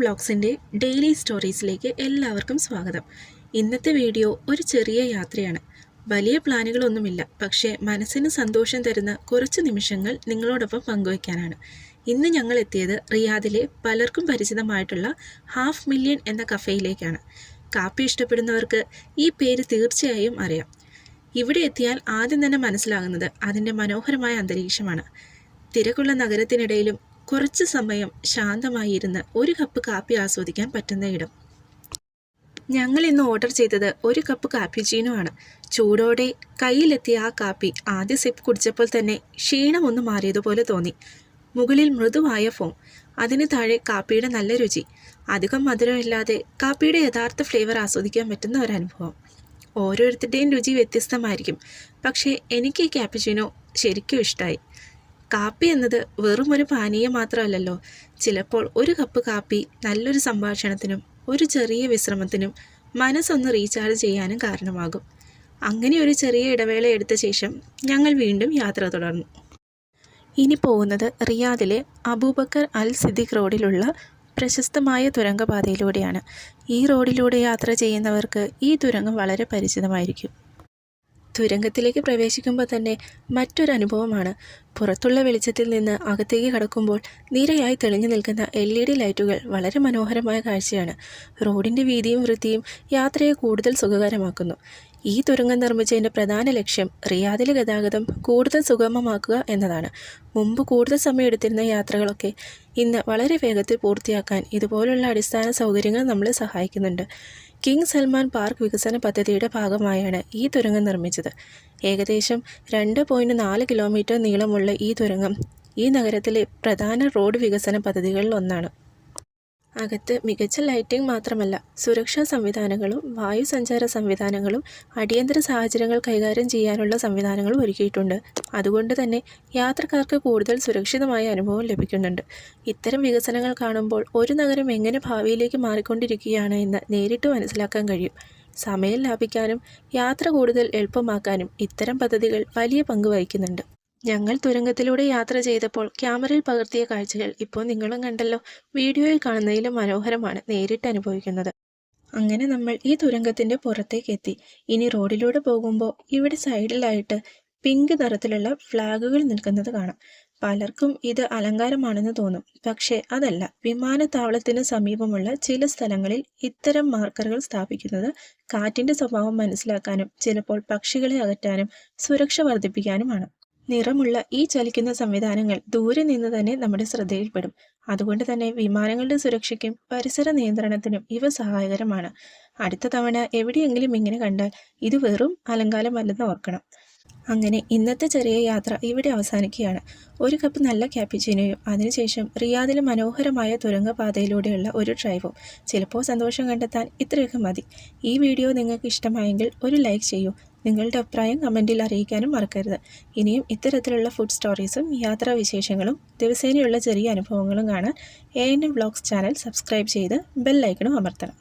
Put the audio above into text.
വ്ളോഗ്സിൻ്റെ daily സ്റ്റോറീസിലേക്ക് എല്ലാവർക്കും സ്വാഗതം. ഇന്നത്തെ വീഡിയോ ഒരു ചെറിയ യാത്രയാണ്. വലിയ പ്ലാനുകളൊന്നുമില്ല, പക്ഷേ മനസ്സിന് സന്തോഷം തരുന്ന കുറച്ച് നിമിഷങ്ങൾ നിങ്ങളോടൊപ്പം പങ്കുവയ്ക്കാനാണ്. ഇന്ന് ഞങ്ങൾ എത്തിയത് റിയാദിലെ പലർക്കും പരിചിതമായിട്ടുള്ള ഹാഫ് മില്യൺ എന്ന കഫേയിലേക്കാണ്. കാപ്പി ഇഷ്ടപ്പെടുന്നവർക്ക് ഈ പേര് തീർച്ചയായും അറിയാം. ഇവിടെ എത്തിയാൽ ആദ്യം തന്നെ മനസ്സിലാകുന്നത് അതിൻ്റെ മനോഹരമായ അന്തരീക്ഷമാണ്. തിരക്കുള്ള നഗരത്തിനിടയിലും കുറച്ച് സമയം ശാന്തമായി ഇരുന്ന് ഒരു കപ്പ് കാപ്പി ആസ്വദിക്കാൻ പറ്റുന്ന ഇടം. ഞങ്ങൾ ഇന്ന് ഓർഡർ ചെയ്തത് ഒരു കപ്പ് കാപ്പിച്ചീനോ ആണ്. ചൂടോടെ കയ്യിലെത്തിയ ആ കാപ്പി ആദ്യ സിപ്പ് കുടിച്ചപ്പോൾ തന്നെ ക്ഷീണമൊന്ന് മാറിയതുപോലെ തോന്നി. മുകളിൽ മൃദുവായ ഫോം, അതിന് താഴെ കാപ്പിയുടെ നല്ല രുചി. അധികം മധുരമില്ലാതെ കാപ്പിയുടെ യഥാർത്ഥ ഫ്ലേവർ ആസ്വദിക്കാൻ പറ്റുന്ന ഒരനുഭവം. ഓരോരുത്തരുടെയും രുചി വ്യത്യസ്തമായിരിക്കും, പക്ഷേ എനിക്ക് ഈ കാപ്പിച്ചീനോ ശരിക്കും ഇഷ്ടമായി. കാപ്പി എന്നത് വെറും ഒരു പാനീയം മാത്രമല്ലല്ലോ. ചിലപ്പോൾ ഒരു കപ്പ് കാപ്പി നല്ലൊരു സംഭാഷണത്തിനും ഒരു ചെറിയ വിശ്രമത്തിനും മനസ്സൊന്ന് റീചാർജ് ചെയ്യാനും കാരണമാകും. അങ്ങനെ ഒരു ചെറിയ ഇടവേള എടുത്ത ശേഷം ഞങ്ങൾ വീണ്ടും യാത്ര തുടർന്നു. ഇനി പോകുന്നത് റിയാദിലെ അബൂബക്കർ അൽ സിദ്ദീഖ് റോഡിലുള്ള പ്രശസ്തമായ തുരങ്കപാതയിലൂടെയാണ്. ഈ റോഡിലൂടെ യാത്ര ചെയ്യുന്നവർക്ക് ഈ തുരങ്കം വളരെ പരിചിതമായിരിക്കും. തുരങ്കത്തിലേക്ക് പ്രവേശിക്കുമ്പോൾ തന്നെ മറ്റൊരു അനുഭവമാണ്. പുറത്തുള്ള വെളിച്ചത്തിൽ നിന്ന് അകത്തേക്ക് കടക്കുമ്പോൾ നിരയായി തെളിഞ്ഞു നിൽക്കുന്ന LED ലൈറ്റുകൾ വളരെ മനോഹരമായ കാഴ്ചയാണ്. റോഡിൻ്റെ വീതിയും വൃത്തിയും യാത്രയെ കൂടുതൽ സുഖകരമാക്കുന്നു. ഈ തുരങ്കം നിർമ്മിച്ചതിൻ്റെ പ്രധാന ലക്ഷ്യം റിയാദിലെ ഗതാഗതം കൂടുതൽ സുഗമമാക്കുക എന്നതാണ്. മുമ്പ് കൂടുതൽ സമയം എടുത്തിരുന്ന യാത്രകളൊക്കെ ഇന്ന് വളരെ വേഗത്തിൽ പൂർത്തിയാക്കാൻ ഇതുപോലുള്ള അടിസ്ഥാന സൗകര്യങ്ങൾ നമ്മളെ സഹായിക്കുന്നുണ്ട്. കിങ് സൽമാൻ പാർക്ക് വികസന പദ്ധതിയുടെ ഭാഗമായാണ് ഈ തുരങ്കം നിർമ്മിച്ചത്. ഏകദേശം 2.4 കിലോമീറ്റർ നീളമുള്ള ഈ തുരങ്കം ഈ നഗരത്തിലെ പ്രധാന റോഡ് വികസന പദ്ധതികളിൽ ഒന്നാണ്. അകത്ത് മികച്ച ലൈറ്റിംഗ് മാത്രമല്ല, സുരക്ഷാ സംവിധാനങ്ങളും വായുസഞ്ചാര സംവിധാനങ്ങളും അടിയന്തര സാഹചര്യങ്ങൾ കൈകാര്യം ചെയ്യാനുള്ള സംവിധാനങ്ങളും ഒരുക്കിയിട്ടുണ്ട്. അതുകൊണ്ട് തന്നെ യാത്രക്കാർക്ക് കൂടുതൽ സുരക്ഷിതമായ അനുഭവം ലഭിക്കുന്നുണ്ട്. ഇത്തരം വികസനങ്ങൾ കാണുമ്പോൾ ഒരു നഗരം എങ്ങനെ ഭാവിയിലേക്ക് മാറിക്കൊണ്ടിരിക്കുകയാണ് എന്ന് നേരിട്ട് മനസ്സിലാക്കാൻ കഴിയും. സമയം ലാഭിക്കാനും യാത്ര കൂടുതൽ എളുപ്പമാക്കാനും ഇത്തരം പദ്ധതികൾ വലിയ പങ്ക് വഹിക്കുന്നുണ്ട്. ഞങ്ങൾ തുരങ്കത്തിലൂടെ യാത്ര ചെയ്തപ്പോൾ ക്യാമറയിൽ പകർത്തിയ കാഴ്ചകൾ ഇപ്പോൾ നിങ്ങളും കണ്ടല്ലോ. വീഡിയോയിൽ കാണുന്നതിലും മനോഹരമാണ് നേരിട്ട് അനുഭവിക്കുന്നത്. അങ്ങനെ നമ്മൾ ഈ തുരങ്കത്തിൻ്റെ പുറത്തേക്ക് എത്തി. ഇനി റോഡിലൂടെ പോകുമ്പോൾ ഇവിടെ സൈഡിലായിട്ട് പിങ്ക് നിറത്തിലുള്ള ഫ്ലാഗുകൾ നിൽക്കുന്നത് കാണാം. പലർക്കും ഇത് അലങ്കാരമാണെന്ന് തോന്നും, പക്ഷേ അതല്ല. വിമാനത്താവളത്തിന് സമീപമുള്ള ചില സ്ഥലങ്ങളിൽ ഇത്തരം മാർക്കറുകൾ സ്ഥാപിക്കുന്നത് കാറ്റിൻ്റെ സ്വഭാവം മനസ്സിലാക്കാനും ചിലപ്പോൾ പക്ഷികളെ അകറ്റാനും സുരക്ഷ വർദ്ധിപ്പിക്കാനുമാണ്. നിറമുള്ള ഈ ചലിക്കുന്ന സംവിധാനങ്ങൾ ദൂരെ നിന്ന് തന്നെ നമ്മുടെ ശ്രദ്ധയിൽപ്പെടും. അതുകൊണ്ട് തന്നെ വിമാനങ്ങളുടെ സുരക്ഷയ്ക്കും പരിസര നിയന്ത്രണത്തിനും ഇവ സഹായകരമാണ്. അടുത്ത തവണ എവിടെയെങ്കിലും ഇങ്ങനെ കണ്ടാൽ ഇത് വെറും അലങ്കാരമല്ലെന്ന് ഓർക്കണം. അങ്ങനെ ഇന്നത്തെ ചെറിയ യാത്ര ഇവിടെ അവസാനിക്കുകയാണ്. ഒരു കപ്പ് നല്ല ക്യാപ്പിച്ചിനോയും അതിനുശേഷം റിയാദിലെ മനോഹരമായ തുരങ്കപാതയിലൂടെയുള്ള ഒരു ഡ്രൈവും. ചിലപ്പോൾ സന്തോഷം കണ്ടെത്താൻ ഇത്രയൊക്കെ മതി. ഈ വീഡിയോ നിങ്ങൾക്ക് ഇഷ്ടമായെങ്കിൽ ഒരു ലൈക്ക് ചെയ്യൂ. നിങ്ങളുടെ അഭിപ്രായം കമൻറ്റിൽ അറിയിക്കാനും മറക്കരുത്. ഇനിയും ഇത്തരത്തിലുള്ള ഫുഡ് സ്റ്റോറീസും യാത്രാ വിശേഷങ്ങളും ദിവസേനയുള്ള ചെറിയ അനുഭവങ്ങളും കാണാൻ ANM വ്ളോഗ്സ് ചാനൽ സബ്സ്ക്രൈബ് ചെയ്ത് ബെൽ ഐക്കണും അമർത്തണം.